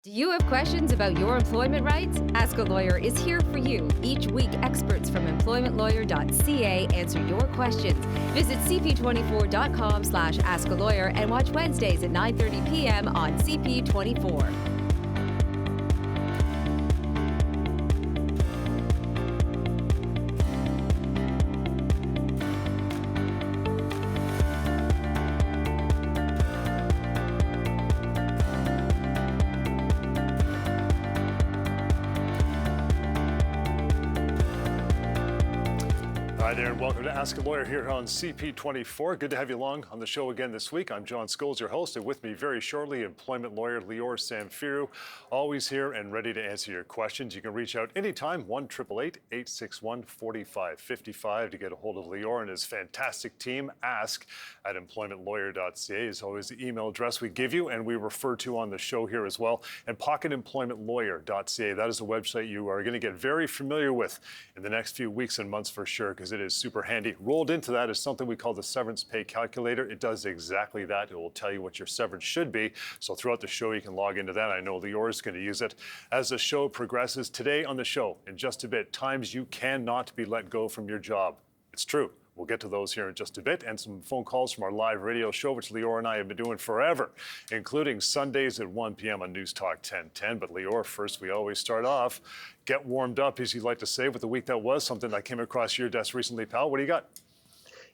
Do you have questions about your employment rights? Ask a Lawyer is here for you. Each week, experts from EmploymentLawyer.ca answer your questions. Visit cp24.com/askalawyer and watch Wednesdays at 9:30 p.m. on CP24. Hi there, and welcome to Ask a Lawyer here on CP24. Good to have you along on the show again this week. I'm John Scholes, your host, and with me very shortly, employment lawyer Lior Samfiru, always here and ready to answer your questions. You can reach out anytime, 1-888-861-4555 to get a hold of Lior and his fantastic team. Ask at EmploymentLawyer.ca is always the email address we give you and we refer to on the show here as well. And PocketEmploymentLawyer.ca, that is a website you are going to get very familiar with in the next few weeks and months for sure, because it is super handy. Rolled into that is something we call the severance pay calculator. It does exactly that. It will tell you what your severance should be. So throughout the show, you can log into that. I know Lior is going to use it as the show progresses. Today on the show, in just a bit, times you cannot be let go from your job. It's true. We'll get to those here in just a bit, and some phone calls from our live radio show, which Lior and I have been doing forever, including Sundays at 1 p.m. on News Talk 1010. But Lior, first, we always start off, get warmed up, as you like to say, with the week that was, something that came across your desk recently, pal. What do you got?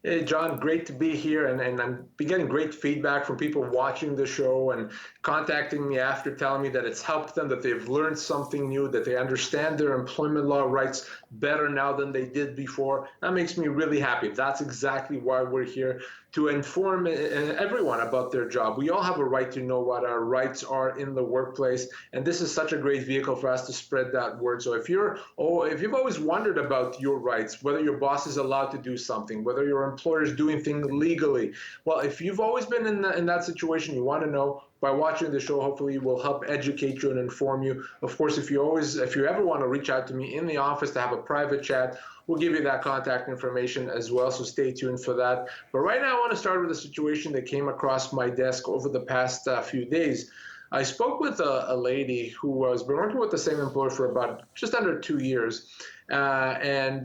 Hey, John, great to be here, and I'm getting great feedback from people watching the show and contacting me after, telling me that it's helped them, that they've learned something new, that they understand their employment law rights better now than they did before. That makes me really happy. That's exactly why we're here, to inform everyone about their job. We all have a right to know what our rights are in the workplace, and this is such a great vehicle for us to spread that word. So if you've always wondered about your rights, whether your boss is allowed to do something, whether your employer is doing things legally, well, if you've always been in that situation, you want to know, by watching the show, hopefully we'll help educate you and inform you. Of course, if you ever want to reach out to me in the office to have a private chat, we'll give you that contact information as well, so stay tuned for that. But right now, I want to start with a situation that came across my desk over the past few days. I spoke with a lady who has been working with the same employer for about just under 2 years. And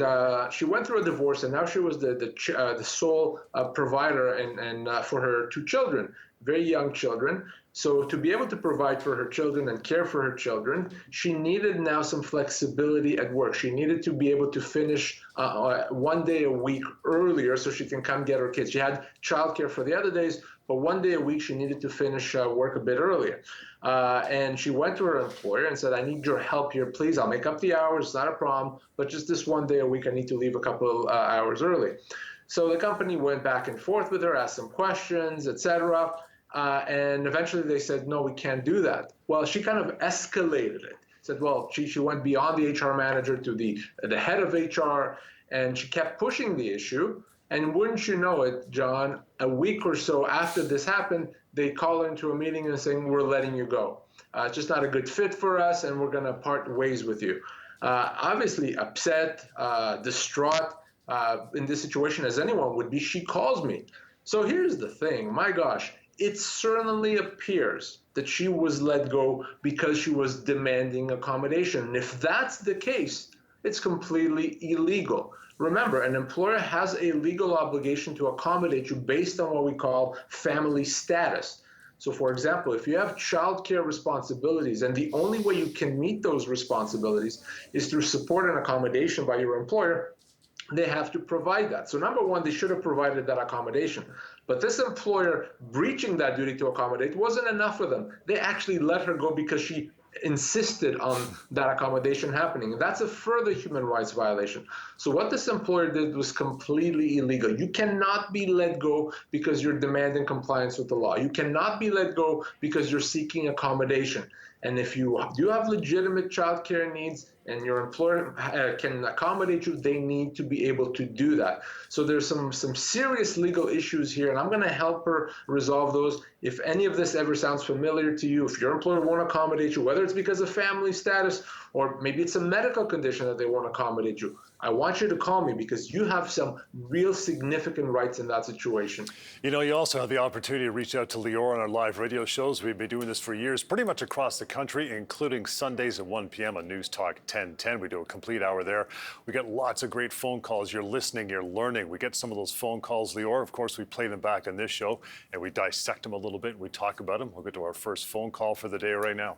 she went through a divorce, and now she was the sole provider and for her 2 children, very young children. So to be able to provide for her children and care for her children, she needed now some flexibility at work. She needed to be able to finish 1 day a week earlier so she can come get her kids. She had childcare for the other days, but 1 day a week she needed to finish work a bit earlier. And she went to her employer and said, I need your help here, please. I'll make up the hours, it's not a problem, but just this 1 day a week I need to leave a couple hours early. So the company went back and forth with her, asked some questions, etc. And eventually they said, no, we can't do that. Well, she kind of escalated it. Said, well, she went beyond the HR manager to the head of HR, and she kept pushing the issue. And wouldn't you know it, John, a week or so after this happened, they call her into a meeting and saying, we're letting you go. It's just not a good fit for us, and we're going to part ways with you. Obviously upset, distraught in this situation, as anyone would be, she calls me. So here's the thing, my gosh. It certainly appears that she was let go because she was demanding accommodation. And if that's the case, it's completely illegal. Remember, an employer has a legal obligation to accommodate you based on what we call family status. So for example, if you have childcare responsibilities and the only way you can meet those responsibilities is through support and accommodation by your employer, they have to provide that. So number one, they should have provided that accommodation. But this employer breaching that duty to accommodate wasn't enough for them. They actually let her go because she insisted on that accommodation happening. And that's a further human rights violation. So what this employer did was completely illegal. You cannot be let go because you're demanding compliance with the law. You cannot be let go because you're seeking accommodation. And if you do have legitimate child care needs and your employer can accommodate you, they need to be able to do that. So there's some serious legal issues here, and I'm going to help her resolve those. If any of this ever sounds familiar to you, if your employer won't accommodate you, whether it's because of family status or maybe it's a medical condition that they won't accommodate you, I want you to call me because you have some real significant rights in that situation. You know, you also have the opportunity to reach out to Lior on our live radio shows. We've been doing this for years, pretty much across the country, including Sundays at 1 p.m. on News Talk 1010. We do a complete hour there. We get lots of great phone calls. You're listening, you're learning. We get some of those phone calls, Lior. Of course, we play them back on this show, and we dissect them a little bit. We talk about them. We'll get to our first phone call for the day right now.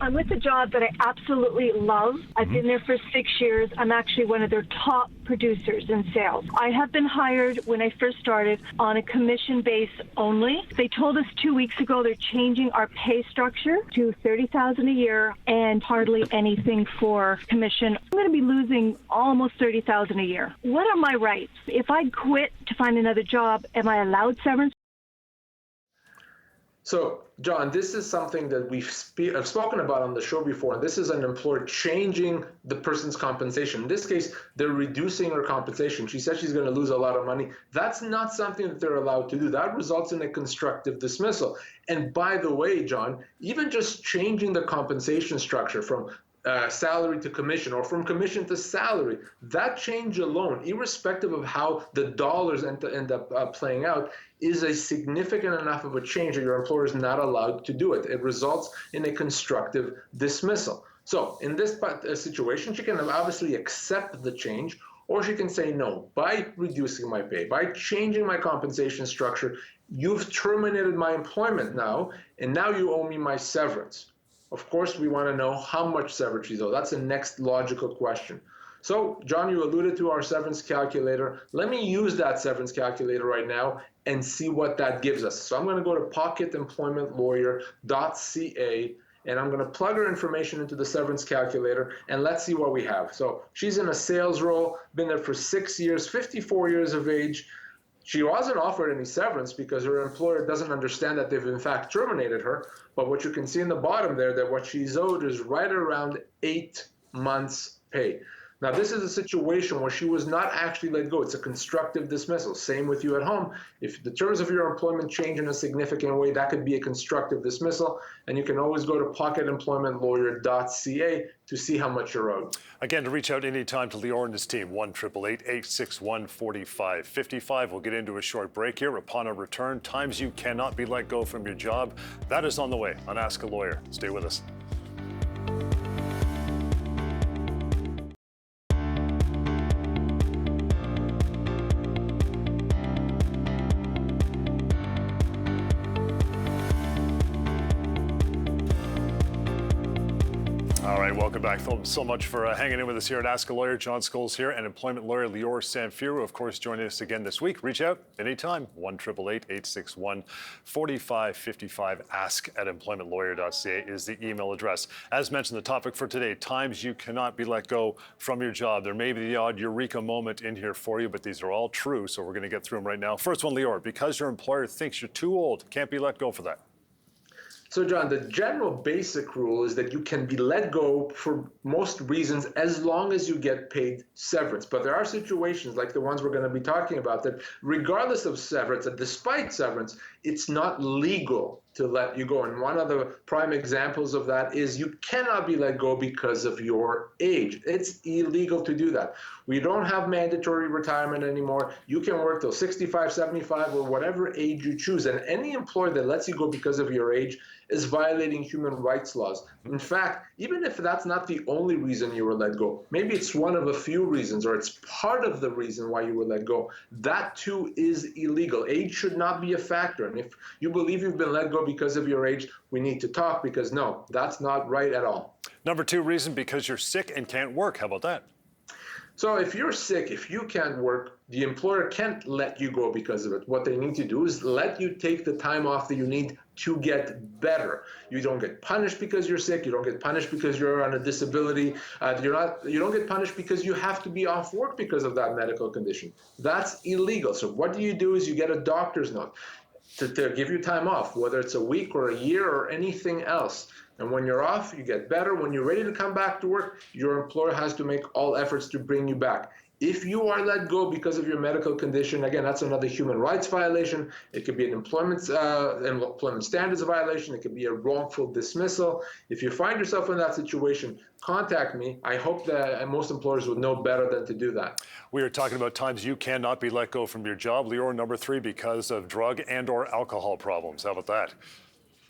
I'm with a job that I absolutely love. I've been there for 6 years. I'm actually one of their top producers in sales. I have been hired when I first started on a commission base only. They told us 2 weeks ago they're changing our pay structure to $30,000 a year and hardly anything for commission. I'm going to be losing almost $30,000 a year. What are my rights? If I quit to find another job, am I allowed severance? So, John, this is something that I've spoken about on the show before. This is an employer changing the person's compensation. In this case, they're reducing her compensation. She said she's going to lose a lot of money. That's not something that they're allowed to do. That results in a constructive dismissal. And by the way, John, even just changing the compensation structure from salary to commission or from commission to salary, that change alone, irrespective of how the dollars end up playing out, is a significant enough of a change that your employer is not allowed to do it. It results in a constructive dismissal. So in this situation, she can obviously accept the change, or she can say no. By reducing my pay, by changing my compensation structure, you've terminated my employment now, and now you owe me my severance. Of course, we want to know how much severance she's owed. That's the next logical question. So, John, you alluded to our severance calculator. Let me use that severance calculator right now and see what that gives us. So I'm going to go to PocketEmploymentLawyer.ca, and I'm going to plug her information into the severance calculator, and let's see what we have. So she's in a sales role, been there for 6 years, 54 years of age. She wasn't offered any severance because her employer doesn't understand that they've in fact terminated her. But what you can see in the bottom there, that what she's owed is right around 8 months' pay. Now, this is a situation where she was not actually let go. It's a constructive dismissal. Same with you at home. If the terms of your employment change in a significant way, that could be a constructive dismissal. And you can always go to PocketEmploymentLawyer.ca to see how much you're owed. Again, to reach out anytime to Lior and his team, 1-888-861-4555. We'll get into a short break here. Upon our return, times you cannot be let go from your job. That is on the way on Ask a Lawyer. Stay with us. All right, welcome back. Thanks so much for hanging in with us here at Ask a Lawyer. John Scholes here, and employment lawyer Lior Samfiru, of course, joining us again this week. Reach out anytime, 1-888-861-4555. Ask@EmploymentLawyer.ca is the email address. As mentioned, the topic for today, times you cannot be let go from your job. There may be the odd eureka moment in here for you, but these are all true, so we're going to get through them right now. First one, Lior, because your employer thinks you're too old, can't be let go for that. So, John, the general basic rule is that you can be let go for most reasons as long as you get paid severance. But there are situations like the ones we're going to be talking about that regardless of severance and despite severance, it's not legal to let you go. And one of the prime examples of that is you cannot be let go because of your age. It's illegal to do that. We don't have mandatory retirement anymore. You can work till 65, 75, or whatever age you choose. And any employer that lets you go because of your age is violating human rights laws. In fact, even if that's not the only reason you were let go, maybe it's one of a few reasons, or it's part of the reason why you were let go, that too is illegal. Age should not be a factor. And if you believe you've been let go because of your age, we need to talk, because no, that's not right at all. Number two reason, because you're sick and can't work. How about that? So if you're sick, if you can't work, the employer can't let you go because of it. What they need to do is let you take the time off that you need to get better. You don't get punished because you're sick. You don't get punished because you're on a disability. You don't get punished because you have to be off work because of that medical condition. That's illegal. So what you do is you get a doctor's note to give you time off, whether it's a week or a year or anything else. And when you're off, you get better. When you're ready to come back to work, your employer has to make all efforts to bring you back. If you are let go because of your medical condition, again, that's another human rights violation. It could be an employment standards violation. It could be a wrongful dismissal. If you find yourself in that situation, contact me. I hope that most employers would know better than to do that. We are talking about times you cannot be let go from your job. Lior, number three, because of drug and or alcohol problems. How about that?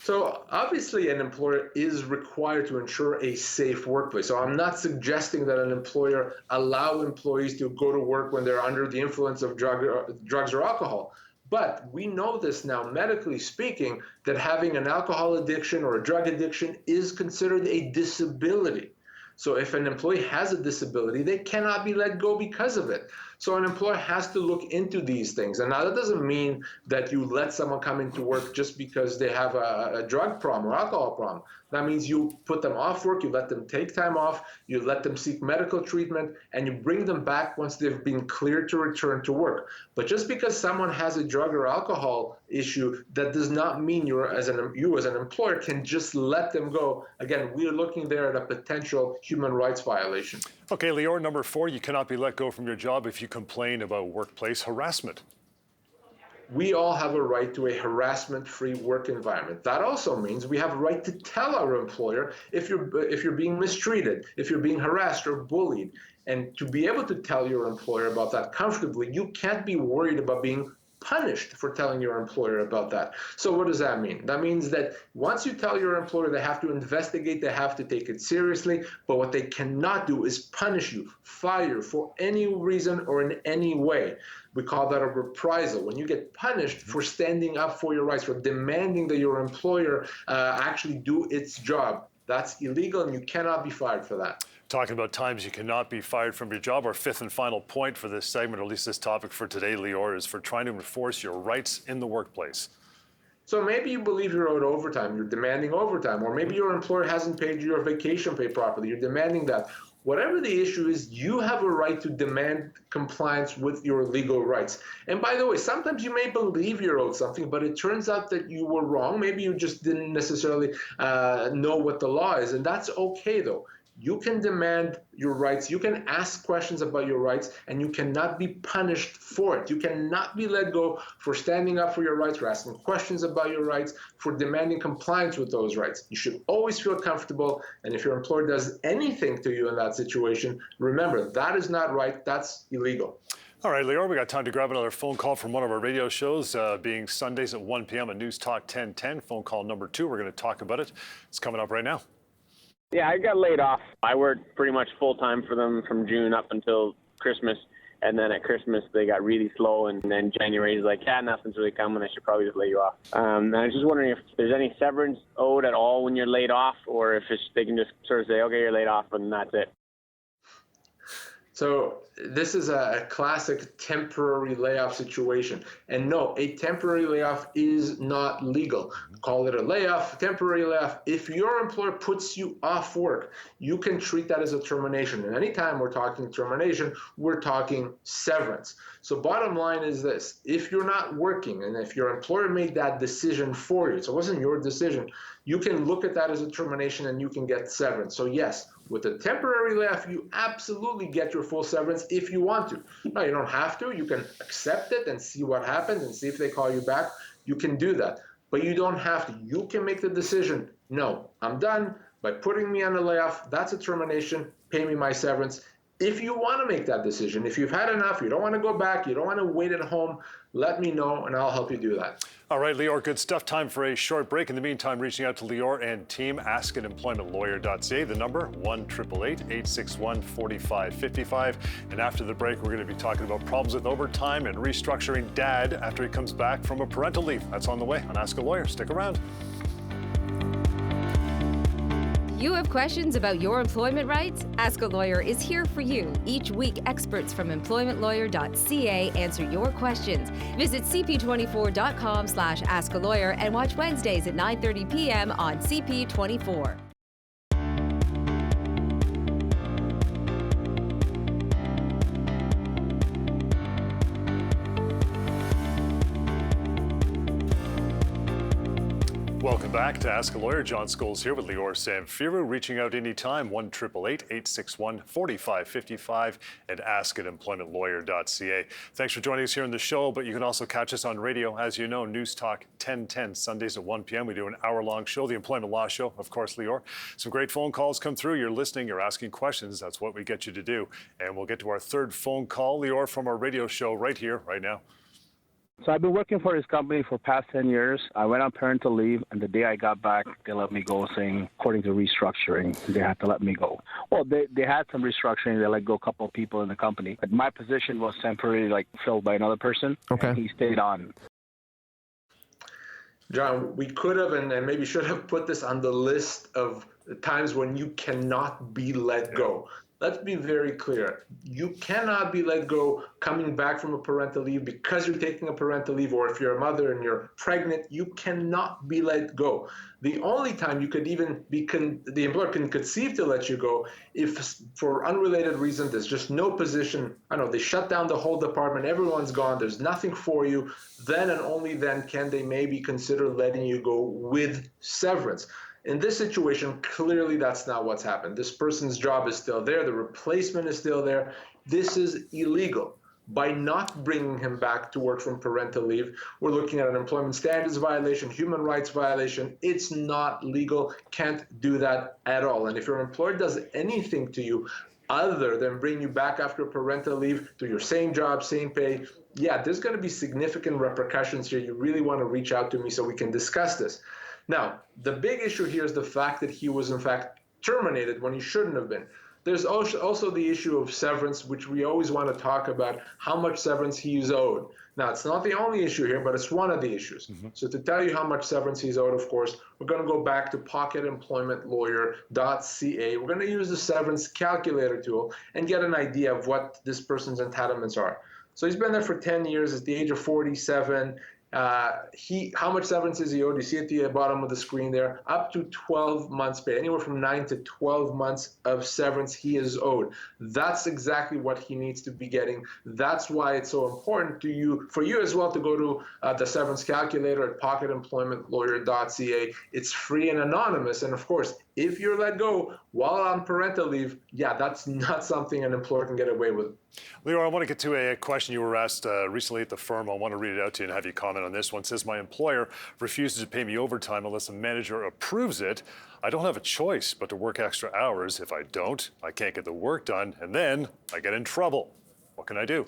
So obviously an employer is required to ensure a safe workplace. So I'm not suggesting that an employer allow employees to go to work when they're under the influence of drugs or alcohol. But we know this now, medically speaking, that having an alcohol addiction or a drug addiction is considered a disability. So if an employee has a disability, they cannot be let go because of it. So an employer has to look into these things. And now that doesn't mean that you let someone come into work just because they have a drug problem or alcohol problem. That means you put them off work, you let them take time off, you let them seek medical treatment, and you bring them back once they've been cleared to return to work. But just because someone has a drug or alcohol issue, that does not mean you as an employer can just let them go. Again, we're looking there at a potential human rights violation. Okay, Lior, number 4, you cannot be let go from your job if you complain about workplace harassment. We all have a right to a harassment-free work environment. That also means we have a right to tell our employer if you're being mistreated, if you're being harassed or bullied. And to be able to tell your employer about that comfortably, you can't be worried about being punished for telling your employer about that. So what does that mean? That means that once you tell your employer, they have to investigate, they have to take it seriously, but what they cannot do is punish you, fire for any reason or in any way. We call that a reprisal. When you get punished for standing up for your rights, for demanding that your employer actually do its job, that's illegal and you cannot be fired for that. Talking about times you cannot be fired from your job, our 5th and final point for this segment, or at least this topic for today, Lior, is for trying to enforce your rights in the workplace. So maybe you believe you're owed overtime, you're demanding overtime, or maybe your employer hasn't paid you your vacation pay properly, you're demanding that. Whatever the issue is, you have a right to demand compliance with your legal rights. And by the way, sometimes you may believe you're owed something, but it turns out that you were wrong. Maybe you just didn't necessarily know what the law is, and that's okay though. You can demand your rights, you can ask questions about your rights, and you cannot be punished for it. You cannot be let go for standing up for your rights, for asking questions about your rights, for demanding compliance with those rights. You should always feel comfortable, and if your employer does anything to you in that situation, remember, that is not right, that's illegal. All right, Lior, we got time to grab another phone call from one of our radio shows, being Sundays at 1 p.m. on News Talk 1010. Phone call number 2, we're going to talk about it. It's coming up right now. Yeah, I got laid off. I worked pretty much full-time for them from June up until Christmas, and then at Christmas they got really slow, and then January is like, yeah, nothing's really coming, I should probably just lay you off. And I was just wondering if there's any severance owed at all when you're laid off, or if they can just sort of say, okay, you're laid off, and that's it. So this is a classic temporary layoff situation. And no, a temporary layoff is not legal. Call it a layoff, temporary layoff. If your employer puts you off work, you can treat that as a termination. And anytime we're talking termination, we're talking severance. So bottom line is this: if you're not working and if your employer made that decision for you, so it wasn't your decision, you can look at that as a termination and you can get severance. So yes, with a temporary layoff, you absolutely get your full severance if you want to. No, you don't have to. You can accept it and see what happens and see if they call you back. You can do that, but you don't have to. You can make the decision. No, I'm done. By putting me on a layoff, that's a termination. Pay me my severance. If you want to make that decision, if you've had enough, you don't want to go back, you don't want to wait at home, let me know and I'll help you do that. All right, Lior, good stuff. Time for a short break. In the meantime, reaching out to Lior and team, ask at EmploymentLawyer.ca. The number, 1-888-861-4555. And after the break, we're going to be talking about problems with overtime and restructuring dad after he comes back from a parental leave. That's on the way on Ask a Lawyer. Stick around. You have questions about your employment rights? Ask a Lawyer is here for you. Each week, experts from EmploymentLawyer.ca answer your questions. Visit cp24.com/askalawyer and watch Wednesdays at 9:30 p.m. on CP24. Welcome back to Ask a Lawyer. John Scholes here with Lior Samfiru. Reaching out anytime, 1-888-861-4555 and ask at EmploymentLawyer.ca. Thanks for joining us here on the show, but you can also catch us on radio. As you know, News Talk 1010, Sundays at 1 p.m. We do an hour-long show, the Employment Law Show, of course, Lior. Some great phone calls come through. You're listening, you're asking questions. That's what we get you to do. And we'll get to our third phone call, Lior, from our radio show right here, right now. So I've been working for this company for past 10 years. I went on parental leave, and the day I got back, they let me go, saying, according to restructuring, they had to let me go. Well, they had some restructuring. They let go a couple of people in the company. But my position was temporarily filled by another person. Okay. And he stayed on. John, we could have and maybe should have put this on the list of times when you cannot be let go. Let's be very clear. You cannot be let go coming back from a parental leave because you're taking a parental leave, or if you're a mother and you're pregnant, you cannot be let go. The only time you could even be, the employer can conceive to let you go if for unrelated reason, there's just no position, I don't know, they shut down the whole department, everyone's gone, there's nothing for you, then and only then can they maybe consider letting you go with severance. In this situation, clearly that's not what's happened. This person's job is still there. The replacement is still there. This is illegal. By not bringing him back to work from parental leave, we're looking at an employment standards violation, human rights violation. It's not legal. Can't do that at all. And if your employer does anything to you other than bring you back after parental leave to your same job, same pay, yeah, there's going to be significant repercussions here. You really want to reach out to me so we can discuss this. Now, the big issue here is the fact that he was, in fact, terminated when he shouldn't have been. There's also the issue of severance, which we always want to talk about, how much severance he's owed. Now, it's not the only issue here, but it's one of the issues. So to tell you how much severance he's owed, of course, we're going to go back to PocketEmploymentLawyer.ca. We're going to use the severance calculator tool and get an idea of what this person's entitlements are. So he's been there for 10 years at the age of 47. How much severance is he owed? You see at the bottom of the screen there, up to 12 months pay, anywhere from 9 to 12 months of severance he is owed. That's exactly what he needs to be getting. That's why it's so important for you as well to go to the severance calculator at PocketEmploymentLawyer.ca. It's free and anonymous. And of course, if you're let go while on parental leave, yeah, that's not something an employer can get away with. Lior, I want to get to a question you were asked recently at the firm. I want to read it out to you and have you comment on this one. It says, my employer refuses to pay me overtime unless a manager approves it. I don't have a choice but to work extra hours. If I don't, I can't get the work done, and then I get in trouble. What can I do?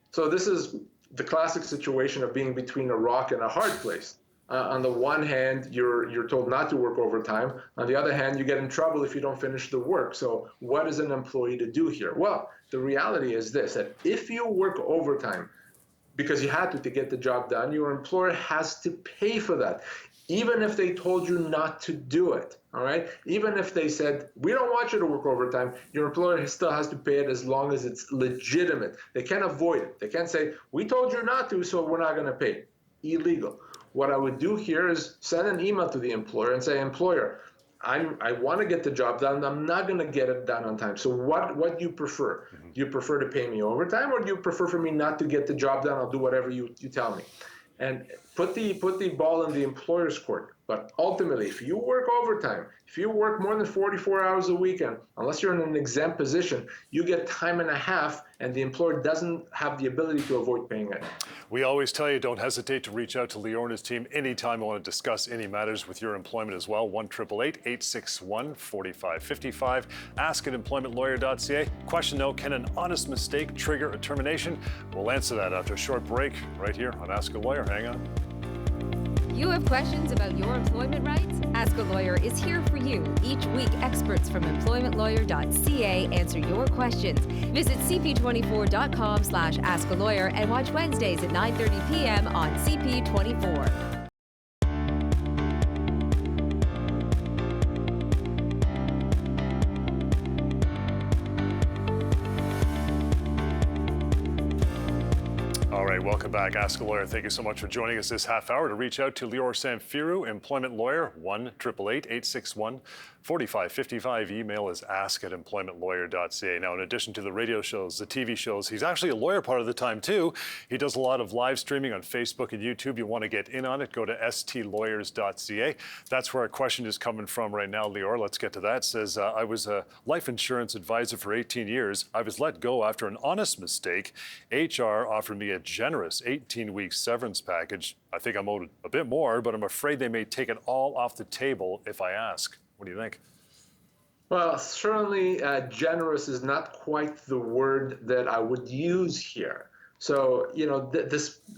So this is the classic situation of being between a rock and a hard place. On the one hand, you're told not to work overtime. On the other hand, you get in trouble if you don't finish the work. So what is an employee to do here? Well, the reality is this, that if you work overtime because you had to get the job done, your employer has to pay for that, even if they told you not to do it, all right? Even if they said, we don't want you to work overtime, your employer still has to pay it as long as it's legitimate. They can't avoid it. They can't say, we told you not to, so we're not going to pay. Illegal. What I would do here is send an email to the employer and say, employer, I want to get the job done. I'm not going to get it done on time. So what do you prefer? Do you prefer to pay me overtime, or do you prefer for me not to get the job done? I'll do whatever you tell me. And put the ball in the employer's court. But ultimately, if you work overtime, if you work more than 44 hours a weekend, unless you're in an exempt position, you get time and a half, and the employer doesn't have the ability to avoid paying it. We always tell you, don't hesitate to reach out to Lior and his team anytime you want to discuss any matters with your employment as well. 1-888-861-4555. Ask at EmploymentLawyer.ca. Question though, can an honest mistake trigger a termination? We'll answer that after a short break right here on Ask a Lawyer. Hang on. You have questions about your employment rights? Ask a Lawyer is here for you. Each week, experts from EmploymentLawyer.ca answer your questions. Visit cp24.com/askalawyer and watch Wednesdays at 9:30 p.m. on CP24. All right, welcome back. Ask a Lawyer. Thank you so much for joining us this half hour. To reach out to Lior Samfiru, Employment Lawyer, 1-888-861-4555. Email is ask@employmentlawyer.ca. Now, in addition to the radio shows, the TV shows, he's actually a lawyer part of the time, too. He does a lot of live streaming on Facebook and YouTube. You want to get in on it, go to stlawyers.ca. That's where our question is coming from right now, Lior. Let's get to that. It says, I was a life insurance advisor for 18 years. I was let go after an honest mistake. HR offered me a generous 18-week severance package. I think I'm owed a bit more, but I'm afraid they may take it all off the table if I ask. What do you think? Well, certainly generous is not quite the word that I would use here. So,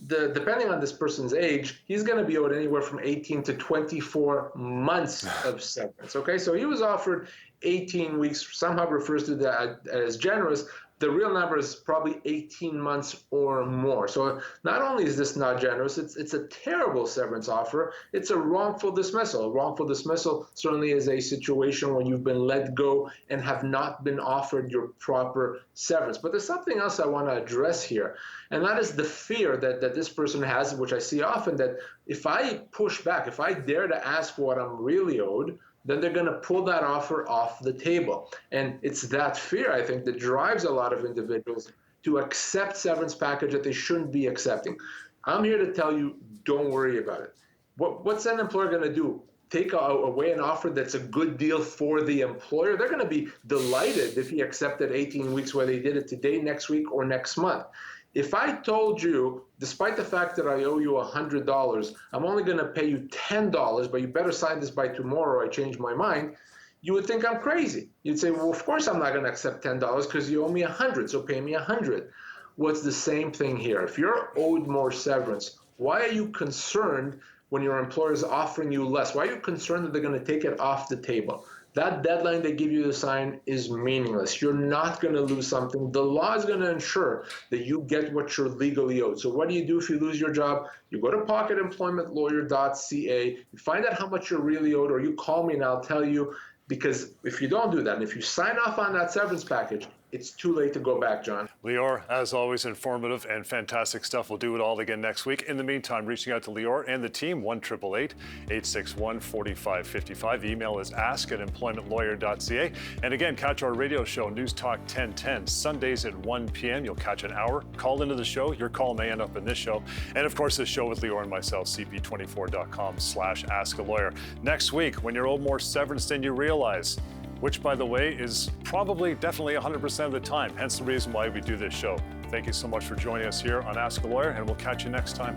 depending on this person's age, he's going to be owed anywhere from 18 to 24 months of severance. Okay, so he was offered 18 weeks. Somehow refers to that as generous. The real number is probably 18 months or more. So not only is this not generous, it's a terrible severance offer. It's a wrongful dismissal. A wrongful dismissal certainly is a situation when you've been let go and have not been offered your proper severance. But there's something else I want to address here, and that is the fear that this person has, which I see often, that if I push back, if I dare to ask what I'm really owed, then they're going to pull that offer off the table. And it's that fear, I think, that drives a lot of individuals to accept severance package that they shouldn't be accepting. I'm here to tell you, don't worry about it. What's an employer going to do? Take away an offer that's a good deal for the employer? They're going to be delighted if he accepted 18 weeks, whether he did it today, next week, or next month. If I told you, despite the fact that I owe you $100, I'm only going to pay you $10, but you better sign this by tomorrow or I change my mind, you would think I'm crazy. You'd say, well, of course I'm not going to accept $10 because you owe me $100, so pay me $100. Well, it's the same thing here. If you're owed more severance, why are you concerned when your employer is offering you less? Why are you concerned that they're going to take it off the table? That deadline they give you to sign is meaningless. You're not going to lose something. The law is going to ensure that you get what you're legally owed. So what do you do if you lose your job? You go to PocketEmploymentLawyer.ca, you find out how much you're really owed, or you call me and I'll tell you, because if you don't do that, and if you sign off on that severance package, it's too late to go back, John. Lior, as always, informative and fantastic stuff. We'll do it all again next week. In the meantime, reaching out to Lior and the team, 1-888-861-4555. Email is ask@employmentlawyer.ca. And again, catch our radio show, News Talk 1010, Sundays at 1 p.m. You'll catch an hour. Call into the show. Your call may end up in this show. And of course, this show with Lior and myself, cp24.com/askalawyer. Next week, when you're owed more severance than you realize, which, by the way, is probably definitely 100% of the time, hence the reason why we do this show. Thank you so much for joining us here on Ask a Lawyer, and we'll catch you next time.